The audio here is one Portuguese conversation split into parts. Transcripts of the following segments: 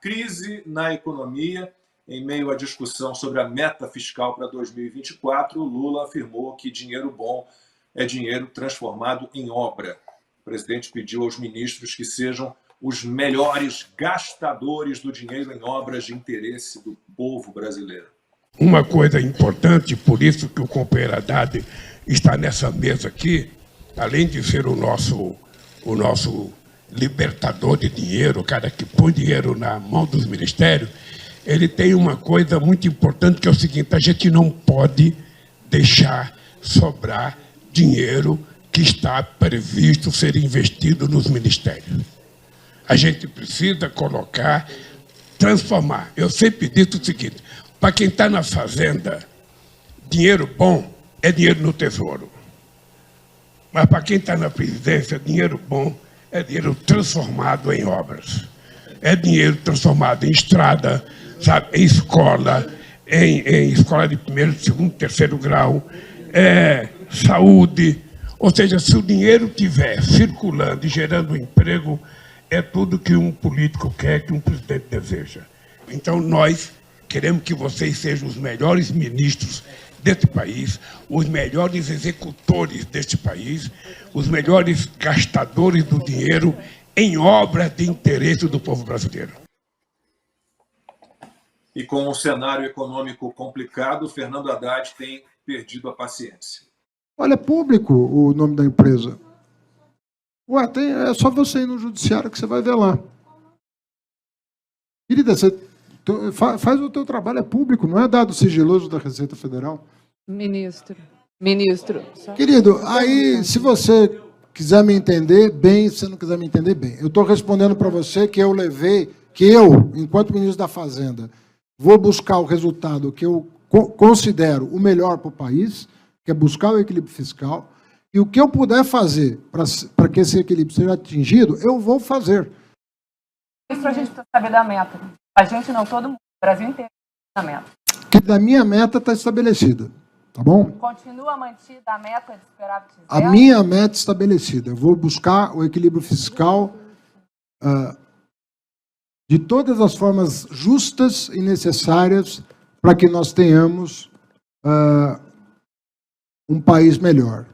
crise na economia. Em meio à discussão sobre a meta fiscal para 2024, Lula afirmou que dinheiro bom é dinheiro transformado em obra. O presidente pediu aos ministros que sejam os melhores gastadores do dinheiro em obras de interesse do povo brasileiro. Uma coisa importante, por isso que o companheiro Haddad está nessa mesa aqui, além de ser o nosso libertador de dinheiro, o cara que põe dinheiro na mão dos ministérios, ele tem uma coisa muito importante, que é o seguinte: a gente não pode deixar sobrar dinheiro que está previsto ser investido nos ministérios. A gente precisa colocar, transformar. Eu sempre disse o seguinte: para quem está na fazenda, dinheiro bom é dinheiro no tesouro. Mas para quem está na presidência, dinheiro bom é dinheiro transformado em obras. É dinheiro transformado em estrada, sabe, em escola, em escola de primeiro, segundo, terceiro grau, saúde. Ou seja, se o dinheiro estiver circulando e gerando emprego, é tudo que um político quer, que um presidente deseja. Então, nós queremos que vocês sejam os melhores ministros deste país, os melhores executores deste país, os melhores gastadores do dinheiro em obras de interesse do povo brasileiro. E com um cenário econômico complicado, Fernando Haddad tem perdido a paciência. Olha, é público o nome da empresa. Ué, é só você ir no judiciário que você vai ver lá. Querida, você faz o teu trabalho, é público, não é dado sigiloso da Receita Federal. Ministro. Querido, aí se você quiser me entender bem, se não quiser me entender bem, eu estou respondendo para você que eu, enquanto ministro da Fazenda, vou buscar o resultado que eu considero o melhor para o país, que é buscar o equilíbrio fiscal, e o que eu puder fazer para que esse equilíbrio seja atingido, eu vou fazer. Isso a gente precisa saber da meta. A gente não, todo mundo, o Brasil inteiro tem a meta. Que da minha meta está estabelecida, tá bom? Continua mantida a meta de superávit zero? A minha meta estabelecida. Eu vou buscar o equilíbrio fiscal de todas as formas justas e necessárias para que nós tenhamos um país melhor.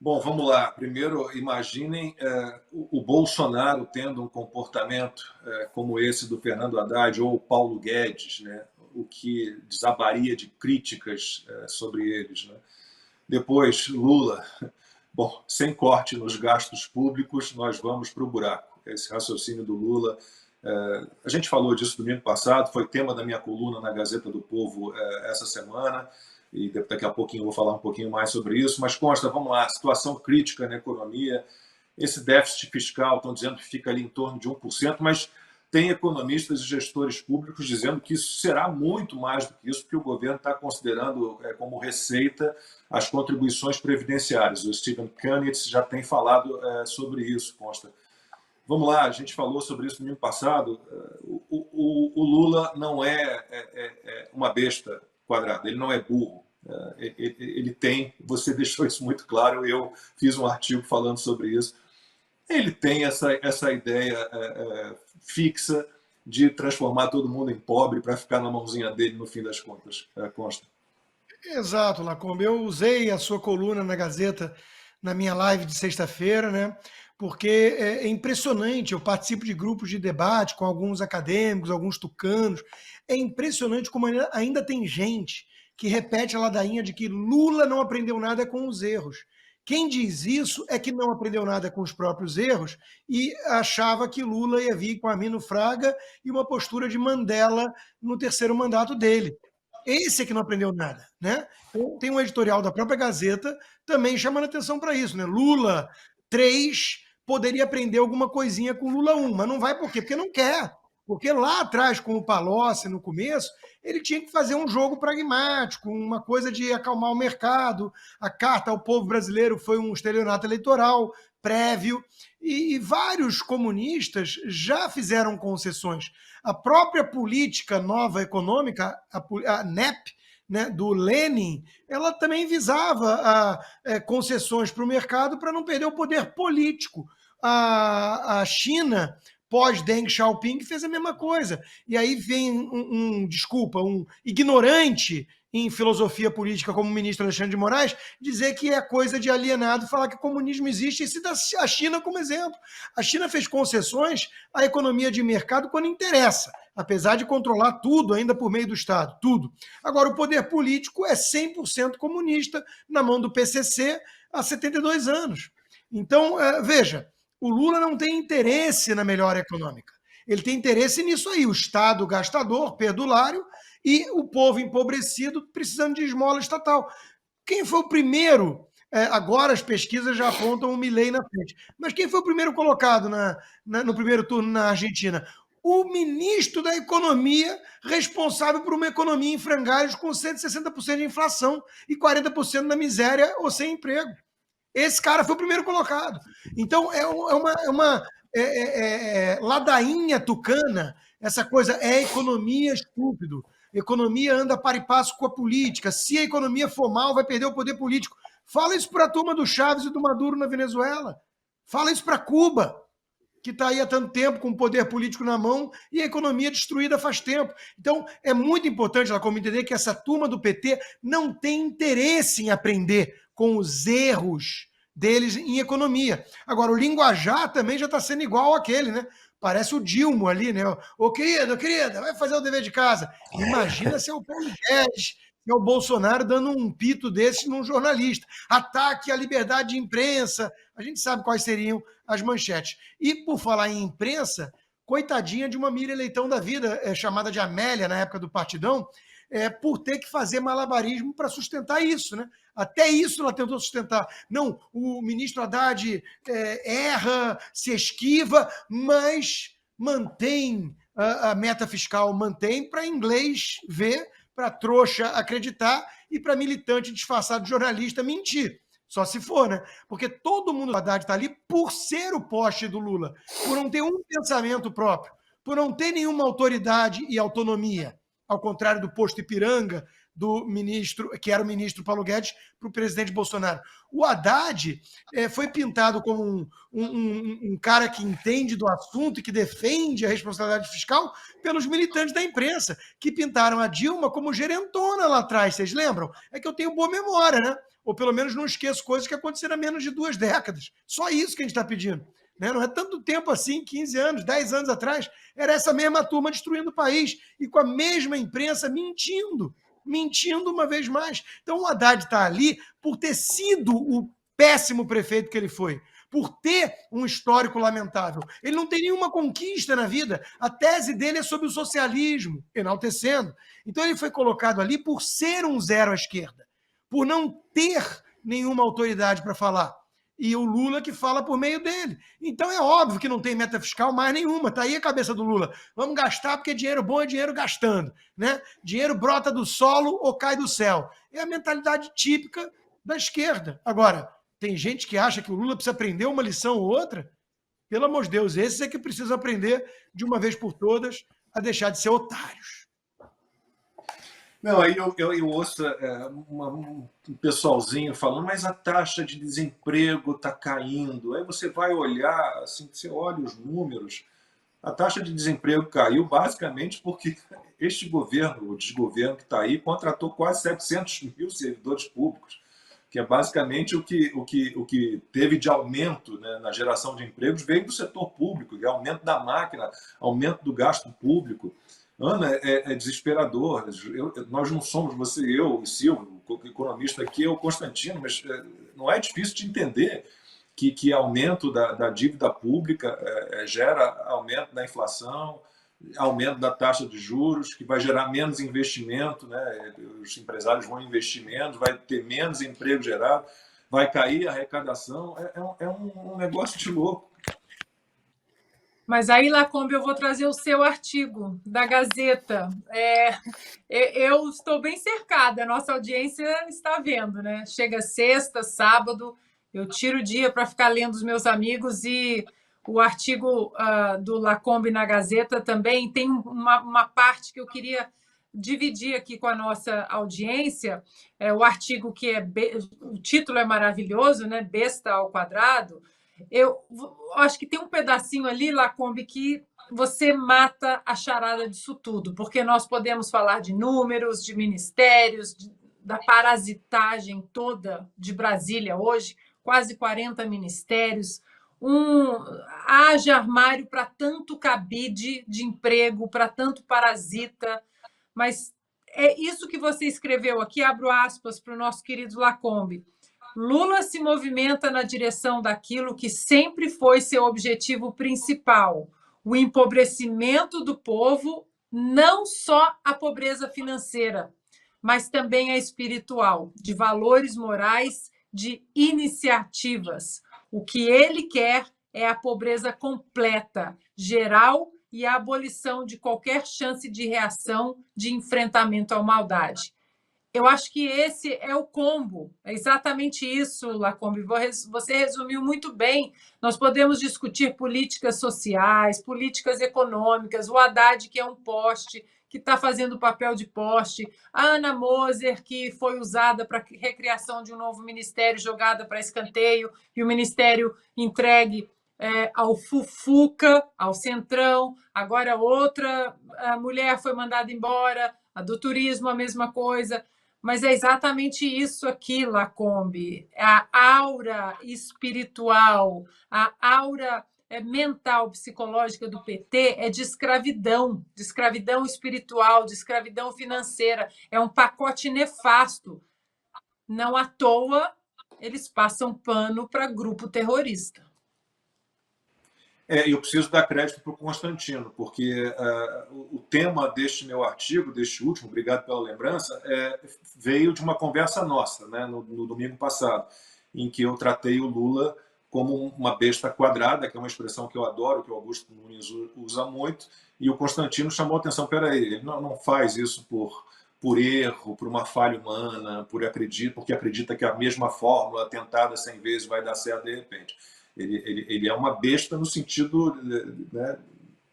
Bom, vamos lá. Primeiro, imaginem o Bolsonaro tendo um comportamento como esse do Fernando Haddad ou o Paulo Guedes, né? O que desabaria de críticas sobre eles, né? Depois, Lula. Bom, sem corte nos gastos públicos, nós vamos para o buraco. Esse raciocínio do Lula, a gente falou disso domingo passado, foi tema da minha coluna na Gazeta do Povo essa semana, e daqui a pouquinho eu vou falar um pouquinho mais sobre isso, mas consta, vamos lá, situação crítica na economia, esse déficit fiscal, estão dizendo que fica ali em torno de 1%, mas tem economistas e gestores públicos dizendo que isso será muito mais do que isso, porque o governo está considerando como receita as contribuições previdenciárias. O Stephen Kunitz já tem falado sobre isso, consta. Vamos lá, a gente falou sobre isso no domingo passado. O Lula não é uma besta quadrada, ele não é burro. Ele tem, você deixou isso muito claro, eu fiz um artigo falando sobre isso. Ele tem essa ideia fixa de transformar todo mundo em pobre para ficar na mãozinha dele no fim das contas, consta. Exato, Lacombe. Eu usei a sua coluna na Gazeta na minha live de sexta-feira, né? Porque é impressionante, eu participo de grupos de debate com alguns acadêmicos, alguns tucanos, é impressionante como ainda tem gente que repete a ladainha de que Lula não aprendeu nada com os erros. Quem diz isso é que não aprendeu nada com os próprios erros e achava que Lula ia vir com Armindo Fraga e uma postura de Mandela no terceiro mandato dele. Esse é que não aprendeu nada, né? Tem um editorial da própria Gazeta também chamando atenção para isso, né? Lula 3 poderia aprender alguma coisinha com Lula 1, mas não vai por quê? Porque não quer. Porque lá atrás, com o Palocci, no começo, ele tinha que fazer um jogo pragmático, uma coisa de acalmar o mercado. A carta ao povo brasileiro foi um estelionato eleitoral prévio, e vários comunistas já fizeram concessões. A própria política nova econômica, a NEP, né, do Lenin, ela também visava concessões para o mercado para não perder o poder político. A China pós-Deng Xiaoping, que fez a mesma coisa. E aí vem um ignorante em filosofia política como o ministro Alexandre de Moraes, dizer que é coisa de alienado falar que o comunismo existe e se dá a China como exemplo. A China fez concessões à economia de mercado quando interessa, apesar de controlar tudo ainda por meio do Estado, tudo. Agora, o poder político é 100% comunista na mão do PCC há 72 anos. Então, veja, o Lula não tem interesse na melhora econômica. Ele tem interesse nisso aí, o Estado gastador, perdulário, e o povo empobrecido precisando de esmola estatal. Quem foi o primeiro? Agora as pesquisas já apontam o Milei na frente. Mas quem foi o primeiro colocado no primeiro turno na Argentina? O ministro da Economia, responsável por uma economia em frangalhos com 160% de inflação e 40% na miséria ou sem emprego. Esse cara foi o primeiro colocado. Então, é uma ladainha tucana, essa coisa é economia estúpido. Economia anda par e passo com a política. Se a economia for mal, vai perder o poder político. Fala isso para a turma do Chaves e do Maduro na Venezuela. Fala isso para Cuba, que está aí há tanto tempo com o poder político na mão e a economia destruída faz tempo. Então, é muito importante, como entender que essa turma do PT não tem interesse em aprender com os erros deles em economia. Agora, o linguajar também já está sendo igual àquele, né? Parece o Dilma ali, né? Ô, querida, vai fazer o dever de casa. Imagina se é o Paulo Guedes, se é o Bolsonaro dando um pito desse num jornalista. Ataque à liberdade de imprensa. A gente sabe quais seriam as manchetes. E, por falar em imprensa, coitadinha de uma Miriam Leitão da vida, chamada de Amélia na época do Partidão, por ter que fazer malabarismo para sustentar isso, né? Até isso ela tentou sustentar. Não, o ministro Haddad erra, se esquiva, mas mantém a meta fiscal, mantém para inglês ver, para trouxa acreditar e para militante disfarçado de jornalista mentir. Só se for, né? Porque todo mundo do Haddad está ali por ser o poste do Lula, por não ter um pensamento próprio, por não ter nenhuma autoridade e autonomia, ao contrário do posto Ipiranga, do ministro, que era o ministro Paulo Guedes, para o presidente Bolsonaro. O Haddad foi pintado como um cara que entende do assunto e que defende a responsabilidade fiscal pelos militantes da imprensa, que pintaram a Dilma como gerentona lá atrás, vocês lembram? É que eu tenho boa memória, né? Ou pelo menos não esqueço coisas que aconteceram há menos de 2 décadas. Só isso que a gente está pedindo. Né? Não é tanto tempo assim, 15 anos, 10 anos atrás, era essa mesma turma destruindo o país e com a mesma imprensa mentindo uma vez mais. Então o Haddad está ali por ter sido o péssimo prefeito que ele foi, por ter um histórico lamentável. Ele não tem nenhuma conquista na vida. A tese dele é sobre o socialismo, enaltecendo. Então ele foi colocado ali por ser um zero à esquerda, por não ter nenhuma autoridade para falar. E o Lula que fala por meio dele. Então é óbvio que não tem meta fiscal mais nenhuma. Está aí a cabeça do Lula. Vamos gastar porque dinheiro bom é dinheiro gastando. Né? Dinheiro brota do solo ou cai do céu. É a mentalidade típica da esquerda. Agora, tem gente que acha que o Lula precisa aprender uma lição ou outra. Pelo amor de Deus, esses é que precisam aprender de uma vez por todas a deixar de ser otários. Não, aí eu ouço um pessoalzinho falando, mas a taxa de desemprego está caindo. Aí você vai olhar, assim, você olha os números, a taxa de desemprego caiu basicamente porque este governo, o desgoverno que está aí, contratou quase 700 mil servidores públicos, que é basicamente o que teve de aumento, né, na geração de empregos, veio do setor público, que é aumento da máquina, aumento do gasto público. Ana, é desesperador. Nós não somos, você, eu e Silvio, o economista aqui é o Constantino, mas não é difícil de entender que aumento da dívida pública gera aumento da inflação, aumento da taxa de juros, que vai gerar menos investimento, né? Os empresários vão investir menos, vai ter menos emprego gerado, vai cair a arrecadação. É um negócio de louco. Mas aí, Lacombe, eu vou trazer o seu artigo da Gazeta. Eu estou bem cercada, a nossa audiência está vendo, né? Chega sexta, sábado, eu tiro o dia para ficar lendo os meus amigos e o artigo do Lacombe na Gazeta também tem uma parte que eu queria dividir aqui com a nossa audiência. O artigo o título é maravilhoso, né? Besta ao quadrado. Eu acho que tem um pedacinho ali, Lacombe, que você mata a charada disso tudo, porque nós podemos falar de números, de ministérios, da parasitagem toda de Brasília hoje, quase 40 ministérios, haja armário para tanto cabide de emprego, para tanto parasita, mas é isso que você escreveu aqui, abro aspas para o nosso querido Lacombe. Lula se movimenta na direção daquilo que sempre foi seu objetivo principal, o empobrecimento do povo, não só a pobreza financeira, mas também a espiritual, de valores morais, de iniciativas. O que ele quer é a pobreza completa, geral e a abolição de qualquer chance de reação, de enfrentamento à maldade. Eu acho que esse é o combo, é exatamente isso, Lacombe. Você resumiu muito bem. Nós podemos discutir políticas sociais, políticas econômicas, o Haddad, que é um poste, que está fazendo o papel de poste, a Ana Moser, que foi usada para a recriação de um novo ministério, jogada para escanteio, e o ministério entregue ao Fufuca, ao Centrão. Agora outra mulher foi mandada embora, a do turismo, a mesma coisa. Mas é exatamente isso aqui, Lacombe. A aura espiritual, a aura mental, psicológica do PT é de escravidão espiritual, de escravidão financeira. É um pacote nefasto. Não à toa, eles passam pano para grupo terrorista. Eu preciso dar crédito para o Constantino, porque o tema deste meu artigo, deste último, obrigado pela lembrança, veio de uma conversa nossa, né, no domingo passado, em que eu tratei o Lula como uma besta quadrada, que é uma expressão que eu adoro, que o Augusto Nunes usa muito, e o Constantino chamou a atenção, peraí, ele não faz isso por erro, por uma falha humana, porque acredita que a mesma fórmula tentada 100 vezes vai dar certo de repente. Ele é uma besta no sentido, né,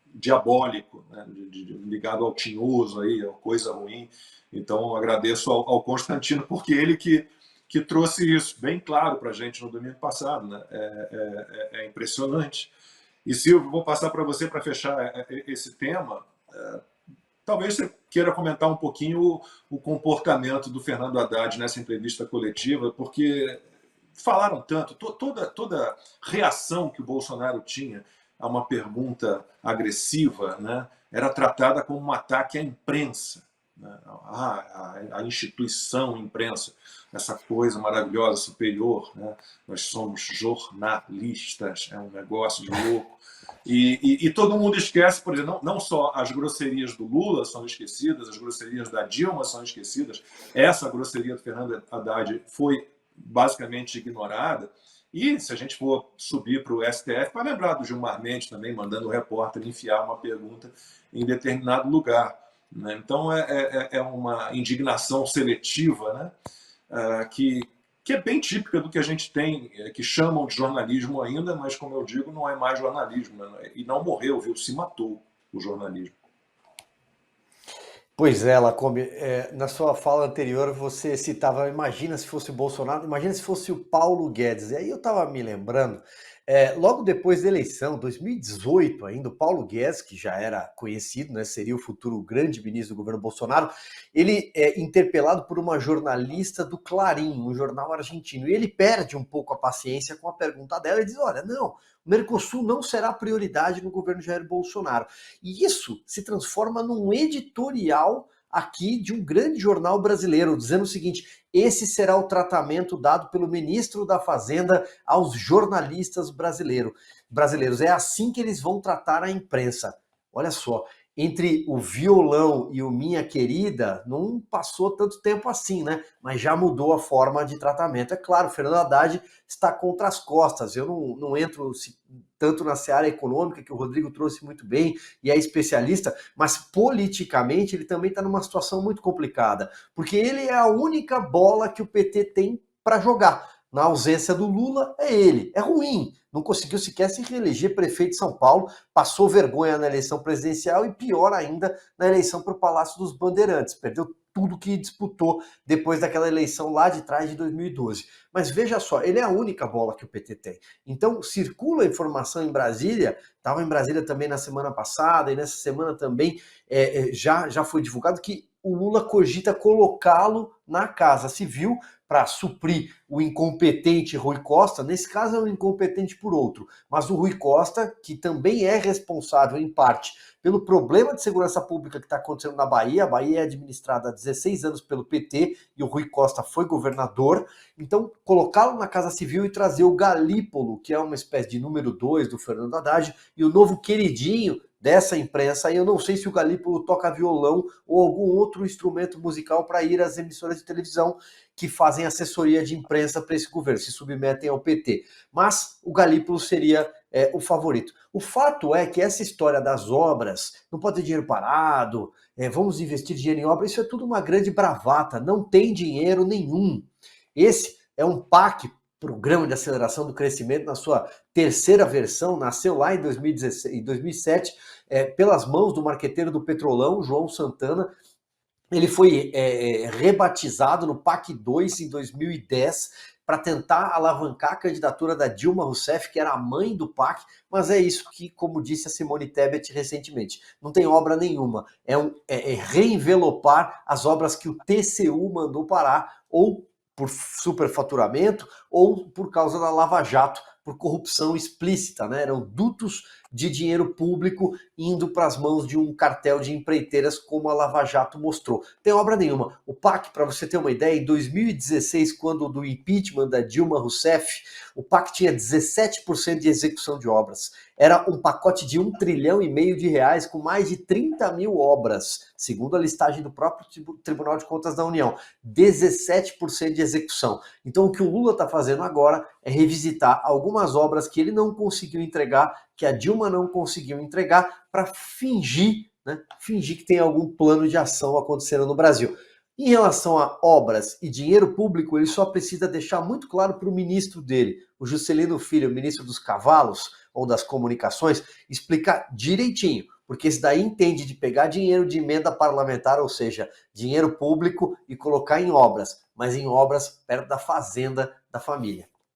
diabólico, né, ligado ao tinhoso, aí, a coisa ruim. Então, agradeço ao Constantino, porque ele que trouxe isso bem claro para a gente no domingo passado. Né? É impressionante. E, Silvio, vou passar para você para fechar esse tema. Talvez você queira comentar um pouquinho o comportamento do Fernando Haddad nessa entrevista coletiva, porque falaram tanto, toda reação que o Bolsonaro tinha a uma pergunta agressiva, né, era tratada como um ataque à imprensa, né, à instituição imprensa, essa coisa maravilhosa, superior, né, nós somos jornalistas, é um negócio de louco. E todo mundo esquece, por exemplo, não só as grosserias do Lula são esquecidas, as grosserias da Dilma são esquecidas, essa grosseria do Fernando Haddad foi basicamente ignorada. E se a gente for subir para o STF, para lembrar do Gilmar Mendes também, mandando o repórter enfiar uma pergunta em determinado lugar. Né? Então é uma indignação seletiva, né? Que é bem típica do que a gente tem, que chamam de jornalismo ainda, mas, como eu digo, não é mais jornalismo. Né? E não morreu, viu? Se matou o jornalismo. Pois é, Lacombe, na sua fala anterior você citava, imagina se fosse o Bolsonaro, imagina se fosse o Paulo Guedes. E aí eu estava me lembrando, logo depois da eleição, 2018 ainda, o Paulo Guedes, que já era conhecido, né, seria o futuro grande ministro do governo Bolsonaro, ele é interpelado por uma jornalista do Clarim, um jornal argentino, e ele perde um pouco a paciência com a pergunta dela e diz, olha, não, o Mercosul não será prioridade no governo Jair Bolsonaro. E isso se transforma num editorial aqui de um grande jornal brasileiro, dizendo o seguinte, esse será o tratamento dado pelo ministro da Fazenda aos jornalistas brasileiros. É assim que eles vão tratar a imprensa. Olha só, entre o violão e o Minha Querida, não passou tanto tempo assim, né? Mas já mudou a forma de tratamento. É claro, o Fernando Haddad está contra as costas. Eu não entro tanto na seara econômica, que o Rodrigo trouxe muito bem, e é especialista, mas politicamente ele também está numa situação muito complicada, porque ele é a única bola que o PT tem para jogar. Na ausência do Lula, é ele. É ruim. Não conseguiu sequer se reeleger prefeito de São Paulo, passou vergonha na eleição presidencial e pior ainda na eleição para o Palácio dos Bandeirantes. Perdeu tudo que disputou depois daquela eleição lá de trás de 2012. Mas veja só, ele é a única bola que o PT tem. Então circula a informação em Brasília, estava em Brasília também na semana passada, e nessa semana também já foi divulgado que o Lula cogita colocá-lo na Casa Civil para suprir o incompetente Rui Costa. Nesse caso é um incompetente por outro, mas o Rui Costa, que também é responsável em parte pelo problema de segurança pública que está acontecendo na Bahia. A Bahia é administrada há 16 anos pelo PT e o Rui Costa foi governador. Então, colocá-lo na Casa Civil e trazer o Galípolo, que é uma espécie de número 2 do Fernando Haddad, e o novo queridinho dessa imprensa, aí eu não sei se o Galípolo toca violão ou algum outro instrumento musical para ir às emissoras de televisão que fazem assessoria de imprensa para esse governo, se submetem ao PT. Mas o Galípolo seria o favorito. O fato é que essa história das obras, não pode ter dinheiro parado, vamos investir dinheiro em obras, isso é tudo uma grande bravata, não tem dinheiro nenhum. Esse é um PAC, Programa de Aceleração do Crescimento, na sua terceira versão, nasceu lá em 2007, pelas mãos do marqueteiro do Petrolão, João Santana. Ele foi rebatizado no PAC 2 em 2010 para tentar alavancar a candidatura da Dilma Rousseff, que era a mãe do PAC, mas é isso que, como disse a Simone Tebet recentemente, não tem obra nenhuma, é reenvelopar as obras que o TCU mandou parar, ou por superfaturamento, ou por causa da Lava Jato, por corrupção explícita, né? Eram dutos de dinheiro público indo para as mãos de um cartel de empreiteiras, como a Lava Jato mostrou. Tem obra nenhuma. O PAC, para você ter uma ideia, em 2016, quando do impeachment da Dilma Rousseff, o PAC tinha 17% de execução de obras. Era um pacote de R$1,5 trilhão de reais, com mais de 30 mil obras, segundo a listagem do próprio Tribunal de Contas da União. 17% de execução. Então o que o Lula está fazendo agora é revisitar algumas obras que ele não conseguiu entregar, que a Dilma não conseguiu entregar, para fingir que tem algum plano de ação acontecendo no Brasil. Em relação a obras e dinheiro público, ele só precisa deixar muito claro para o ministro dele, o Juscelino Filho, o ministro dos Cavalos ou das Comunicações, explicar direitinho, porque esse daí entende de pegar dinheiro de emenda parlamentar, ou seja, dinheiro público, e colocar em obras, mas em obras perto da fazenda da família.